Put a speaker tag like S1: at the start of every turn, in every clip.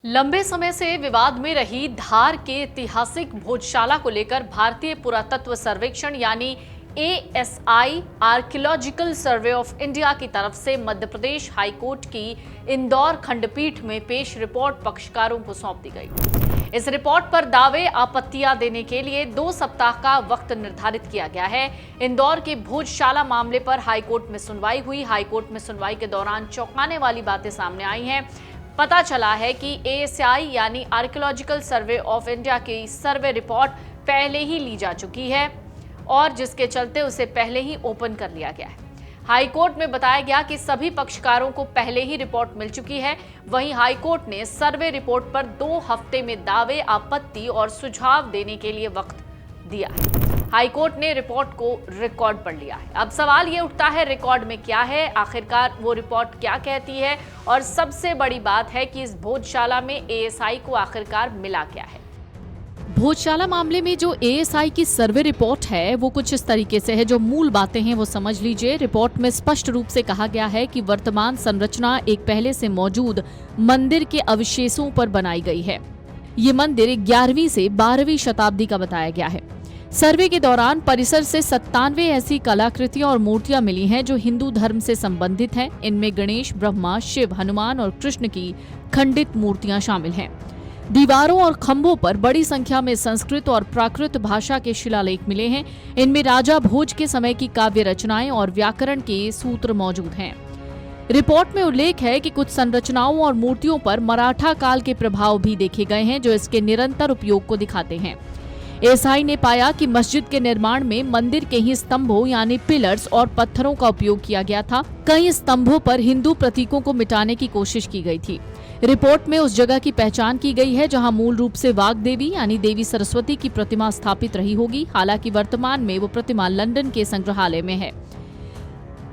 S1: लंबे समय से विवाद में रही धार के ऐतिहासिक भोजशाला को लेकर भारतीय पुरातत्व सर्वेक्षण यानी ASI archaeological survey of India की तरफ से मध्य प्रदेश हाईकोर्ट की इंदौर खंडपीठ में पेश रिपोर्ट पक्षकारों को सौंप दी गई। इस रिपोर्ट पर दावे आपत्तियां देने के लिए 2 सप्ताह का वक्त निर्धारित किया गया है। इंदौर के भोजशाला मामले पर हाईकोर्ट में सुनवाई हुई। हाईकोर्ट में सुनवाई के दौरान चौंकाने वाली बातें सामने आई हैं। पता चला है कि एएसआई यानी आर्कियोलॉजिकल सर्वे ऑफ इंडिया की सर्वे रिपोर्ट पहले ही ली जा चुकी है और जिसके चलते उसे पहले ही ओपन कर लिया गया है। हाईकोर्ट में बताया गया कि सभी पक्षकारों को पहले ही रिपोर्ट मिल चुकी है। वहीं हाईकोर्ट ने सर्वे रिपोर्ट पर 2 हफ्ते में दावे, आपत्ति और सुझाव देने के लिए वक्त दिया है। हाईकोर्ट ने रिपोर्ट को रिकॉर्ड पर लिया है। अब सवाल ये उठता है, रिकॉर्ड में क्या है, आखिरकार वो रिपोर्ट क्या कहती है, और सबसे बड़ी बात है कि इस भोजशाला में एएसआई को आखिरकार मिला क्या है।
S2: भोजशाला मामले में जो एएसआई की सर्वे रिपोर्ट है वो कुछ इस तरीके से है। जो मूल बातें हैं वो समझ लीजिए। रिपोर्ट में स्पष्ट रूप से कहा गया है कि वर्तमान संरचना एक पहले से मौजूद मंदिर के अवशेषों पर बनाई गई है। ये मंदिर 11वीं से 12वीं शताब्दी का बताया गया है। सर्वे के दौरान परिसर से 97 ऐसी कलाकृतियां और मूर्तियां मिली हैं जो हिंदू धर्म से संबंधित हैं। इनमें गणेश, ब्रह्मा, शिव, हनुमान और कृष्ण की खंडित मूर्तियां शामिल हैं। दीवारों और खंभों पर बड़ी संख्या में संस्कृत और प्राकृत भाषा के शिलालेख मिले हैं। इनमें राजा भोज के समय की काव्य रचनाएं और व्याकरण के सूत्र मौजूद हैं। रिपोर्ट में उल्लेख है कि कुछ संरचनाओं और मूर्तियों पर मराठा काल के प्रभाव भी देखे गए हैं जो इसके निरंतर उपयोग को दिखाते हैं। एएसआई ने पाया कि मस्जिद के निर्माण में मंदिर के ही स्तंभों यानी पिलर्स और पत्थरों का उपयोग किया गया था। कई स्तंभों पर हिंदू प्रतीकों को मिटाने की कोशिश की गई थी। रिपोर्ट में उस जगह की पहचान की गई है जहां मूल रूप से वाग देवी यानी देवी सरस्वती की प्रतिमा स्थापित रही होगी। हालांकि वर्तमान में वो प्रतिमा लंदन के संग्रहालय में है।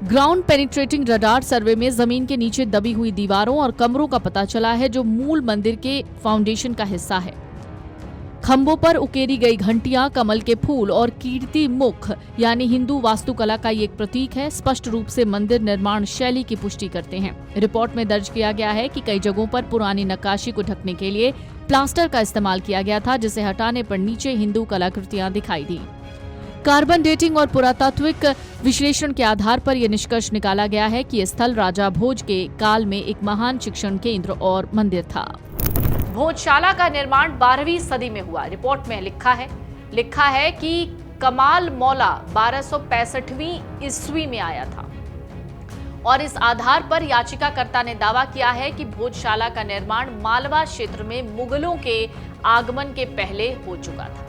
S2: ग्राउंड पेनिट्रेटिंग रडार सर्वे में जमीन के नीचे दबी हुई दीवारों और कमरों का पता चला है जो मूल मंदिर के फाउंडेशन का हिस्सा है। खंभों पर उकेरी गई घंटियां, कमल के फूल और कीर्ति मुख यानी हिंदू वास्तुकला का एक प्रतीक है। स्पष्ट रूप से मंदिर निर्माण शैली की पुष्टि करते हैं। रिपोर्ट में दर्ज किया गया है कि कई जगहों पर पुरानी नक्काशी को ढकने के लिए प्लास्टर का इस्तेमाल किया गया था, जिसे हटाने पर नीचे हिंदू कलाकृतियां दिखाई दी। कार्बन डेटिंग और पुरातात्विक विश्लेषण के आधार पर यह निष्कर्ष निकाला गया है कि यह स्थल राजा भोज के काल में एक महान शिक्षण केंद्र और मंदिर था।
S1: भोजशाला का निर्माण 12वीं सदी में हुआ। रिपोर्ट में लिखा है कि कमाल मौला 1265वीं ईस्वी में आया था और इस आधार पर याचिकाकर्ता ने दावा किया है कि भोजशाला का निर्माण मालवा क्षेत्र में मुगलों के आगमन के पहले हो चुका था।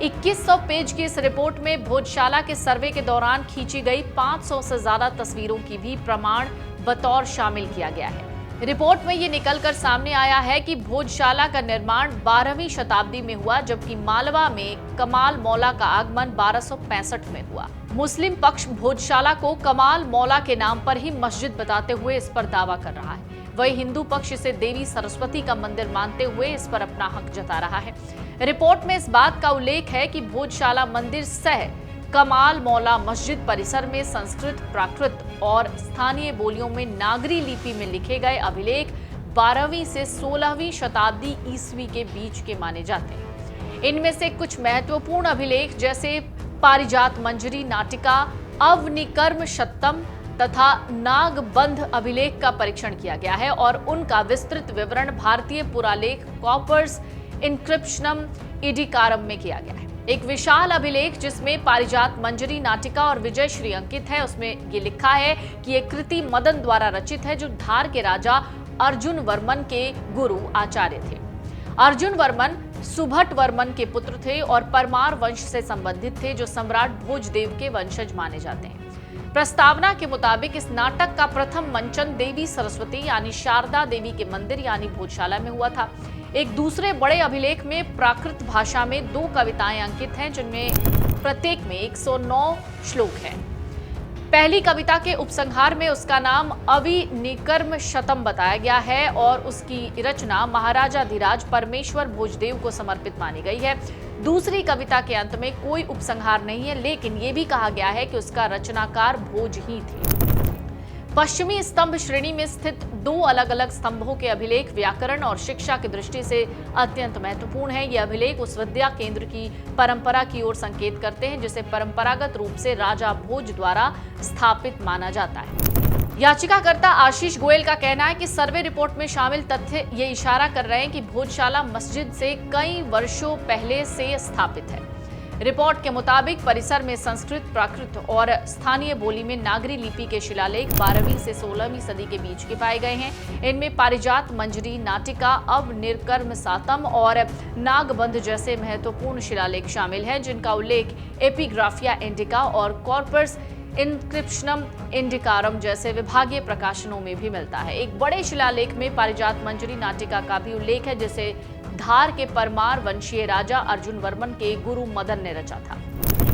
S1: 2100 पेज की इस रिपोर्ट में भोजशाला के सर्वे के दौरान खींची गई 500 से ज्यादा तस्वीरों की भी प्रमाण बतौर शामिल किया गया है। रिपोर्ट में ये निकलकर सामने आया है कि भोजशाला का निर्माण 12वीं शताब्दी में हुआ, जबकि मालवा में कमाल मौला का आगमन 1265 में हुआ। मुस्लिम पक्ष भोजशाला को कमाल मौला के नाम पर ही मस्जिद बताते हुए इस पर दावा कर रहा है। वही हिंदू पक्ष इसे देवी सरस्वती का मंदिर मानते हुए इस पर अपना हक जता रहा है। रिपोर्ट में इस बात का उल्लेख है कि भोजशाला मंदिर सह कमाल मौला मस्जिद परिसर में संस्कृत, प्राकृत और स्थानीय बोलियों में नागरी लिपि में लिखे गए अभिलेख 12वीं से 16वीं शताब्दी ईस्वी के बीच के माने जाते हैं। इनमें से कुछ महत्वपूर्ण अभिलेख जैसे पारिजात मंजरी नाटिका, अवनिकर्म शतम तथा नागबंध अभिलेख का परीक्षण किया गया है और उनका विस्तृत विवरण भारतीय पुरालेख कॉपर्स इंक्रिप्शनम इडिकारम में किया गया है। एक विशाल अभिलेख जिसमें पारिजात मंजरी नाटिका और विजय श्री अंकित है, उसमें ये लिखा है कि यह कृति मदन द्वारा रचित है जो धार के राजा अर्जुन वर्मन के गुरु आचार्य थे। अर्जुन वर्मन सुभट वर्मन के पुत्र थे और परमार वंश से संबंधित थे जो सम्राट भोजदेव के वंशज माने जाते हैं। प्रस्तावना के मुताबिक इस नाटक का प्रथम मंचन देवी सरस्वती यानी शारदा देवी के मंदिर यानी भोजशाला में हुआ था। एक दूसरे बड़े अभिलेख में प्राकृत भाषा में 2 कविताएं अंकित हैं जिनमें प्रत्येक में 109 श्लोक हैं। पहली कविता के उपसंहार में उसका नाम अविनिकर्म शतम बताया गया है और उसकी रचना महाराजा धीराज परमेश्वर भोजदेव को समर्पित मानी गई है। दूसरी कविता के अंत में कोई उपसंहार नहीं है, लेकिन ये भी कहा गया है कि उसका रचनाकार भोज ही थे। पश्चिमी स्तंभ श्रेणी में स्थित 2 अलग अलग स्तंभों के अभिलेख व्याकरण और शिक्षा की दृष्टि से अत्यंत महत्वपूर्ण है। ये अभिलेख उस विद्या केंद्र की परंपरा की ओर संकेत करते हैं जिसे परंपरागत रूप से राजा भोज द्वारा स्थापित माना जाता है। याचिकाकर्ता आशीष गोयल का कहना है कि सर्वे रिपोर्ट में शामिल तथ्य ये इशारा कर रहे हैं कि भोजशाला मस्जिद से कई वर्षों पहले से स्थापित है। रिपोर्ट के मुताबिक परिसर में संस्कृत, प्राकृत और स्थानीय बोली में नागरी लिपि के शिलालेख 12वीं से 16वीं सदी के बीच के पाए गए हैं। इनमें पारिजात, मंजरी, नाटिका, अब निर्कर्म सातम और नागबंध जैसे महत्वपूर्ण शिलालेख शामिल हैं, जिनका उल्लेख एपिग्राफिया इंडिका और कॉर्पस इंस्क्रिप्शनम इंडिकारम जैसे विभागीय प्रकाशनों में भी मिलता है। एक बड़े शिलालेख में पारिजात मंजरी नाटिका का भी उल्लेख है, जिसे धार के परमार वंशीय राजा अर्जुन वर्मन के गुरु मदन ने रचा था।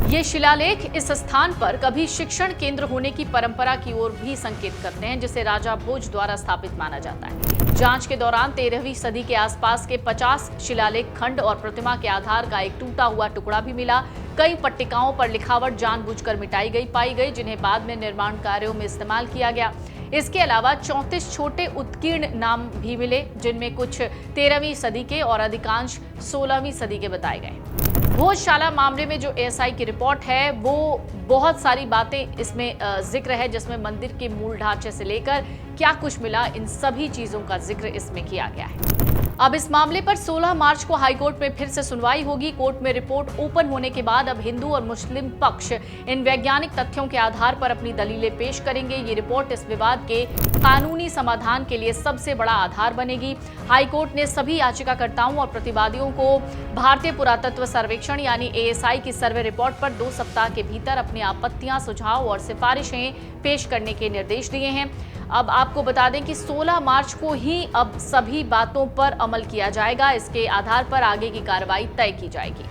S1: ये शिलालेख इस स्थान पर कभी शिक्षण केंद्र होने की परंपरा की ओर भी संकेत करते हैं, जिसे राजा भोज द्वारा स्थापित माना जाता है। जांच के दौरान 13वीं सदी के आसपास के 50 शिलालेख खंड और प्रतिमा के आधार का एक टूटा हुआ टुकड़ा भी मिला। कई पट्टिकाओं पर लिखावट जानबूझकर मिटाई गई पाई गई, जिन्हें बाद में निर्माण कार्यों में इस्तेमाल किया गया। इसके अलावा 34 छोटे उत्कीर्ण नाम भी मिले, जिनमें कुछ 13वीं सदी के और अधिकांश 16वीं सदी के बताए गए। भोजशाला मामले में जो एएसआई की रिपोर्ट है वो बहुत सारी बातें इसमें जिक्र है, जिसमें मंदिर के मूल ढांचे से लेकर क्या कुछ मिला, इन सभी चीजों का जिक्र इसमें किया गया है। अब इस मामले पर 16 मार्च को हाईकोर्ट में फिर से सुनवाई होगी। कोर्ट में रिपोर्ट ओपन होने के बाद अब हिंदू और मुस्लिम पक्ष इन वैज्ञानिक तथ्यों के आधार पर अपनी दलीलें पेश करेंगे। ये रिपोर्ट इस विवाद के कानूनी समाधान के लिए सबसे बड़ा आधार बनेगी। हाईकोर्ट ने सभी याचिकाकर्ताओं और प्रतिवादियों को भारतीय पुरातत्व सर्वेक्षण यानी एएसआई की सर्वे रिपोर्ट पर 2 सप्ताह के भीतर अपनी आपत्तियां, सुझाव और सिफारिशें पेश करने के निर्देश दिए हैं। अब आपको बता दें कि 16 मार्च को ही अब सभी बातों पर अमल किया जाएगा। इसके आधार पर आगे की कार्रवाई तय की जाएगी।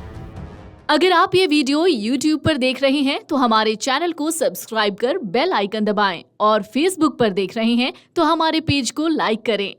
S2: अगर आप ये वीडियो YouTube पर देख रहे हैं तो हमारे चैनल को सब्सक्राइब कर बेल आइकन दबाएं और Facebook पर देख रहे हैं तो हमारे पेज को लाइक करें।